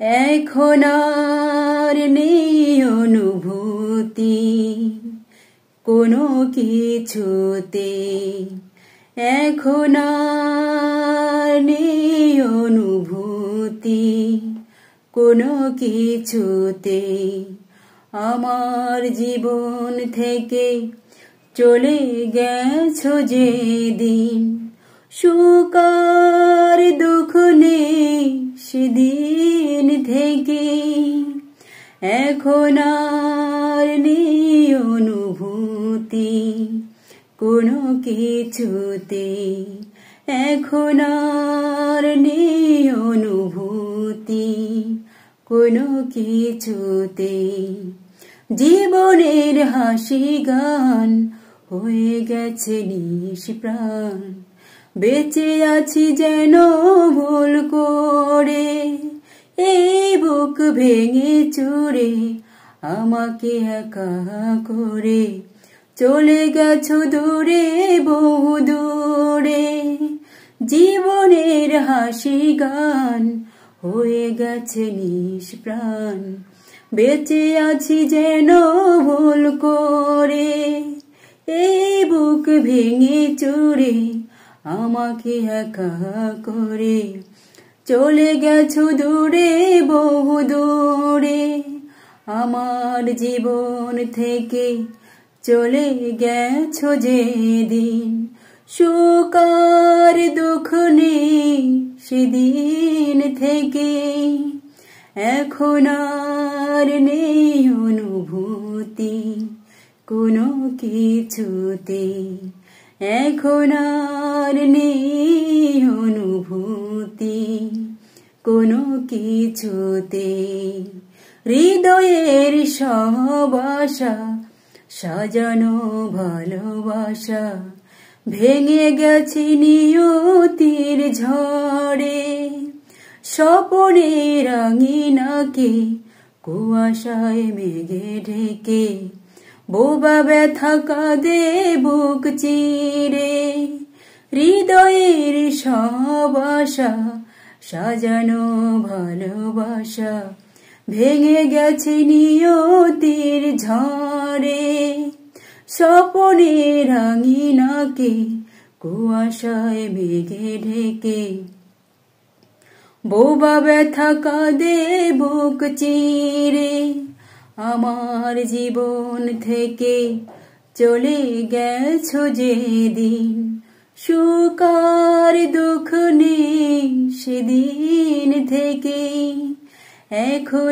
এখন আর নেই অনুভূতি কোনো কিছুতে, এখন আর নেই অনুভূতি কোনো কিছুতে। আমার জীবন থেকে চলে গেছো যেদিন, সুখ আর দুঃখ নেই সেদিন থেকে। এখন আর নেই অনুভূতি কোনো কিছুতে, এখন আর নেই অনুভূতি কোনো কিছুতে। জীবনের হাসি গান হয়ে গেছে নিষ্প্রাণ, বেঁচে আছি যেন ভুল করে। এই বুক ভেঙে চুরে আমাকে একা করে চলে গেছো দূরে বহু দূরে। জীবনের হাসি গান হয়ে গেছে নিষ্প্রাণ, বেঁচে আছি যেন ভুল করে। এই বুক ভেঙে চুরে আমাকে একা করে চলে গেছো দূরে বহু দূরে। আমার জীবন থেকে চলে গেছো যেদিন, সুখ আর দুঃখ নেই সেদিন থেকে। এখন আর নেই অনুভূতি কোনো কিছুতে, এখন আর নেই অনুভূতি কোনো কিছুতে। হৃদয়ের সব আশা সাজানো ভালোবাসা ভেঙে গেছে নিয়তির ঝড়ে। স্বপনের আঙিনাকে কুয়াশায় মেঘে ঢেকে বোবা ব্যথা কাঁদে বুক চিরে। হৃদয়ের সব আশা সাজানো ভালোবাসা ভেঙে গেছে নিয়তির ঝড়ে। স্বপনের আঙিনাকে কুয়াশায় মেঘে ঢেকে বোবা ব্যথা কাঁদে বুক চিরে। আমার জীবন থেকে চলে গেছো যেদিন, সুখ আর দুঃখ নেই সেদিন থেকে। এখন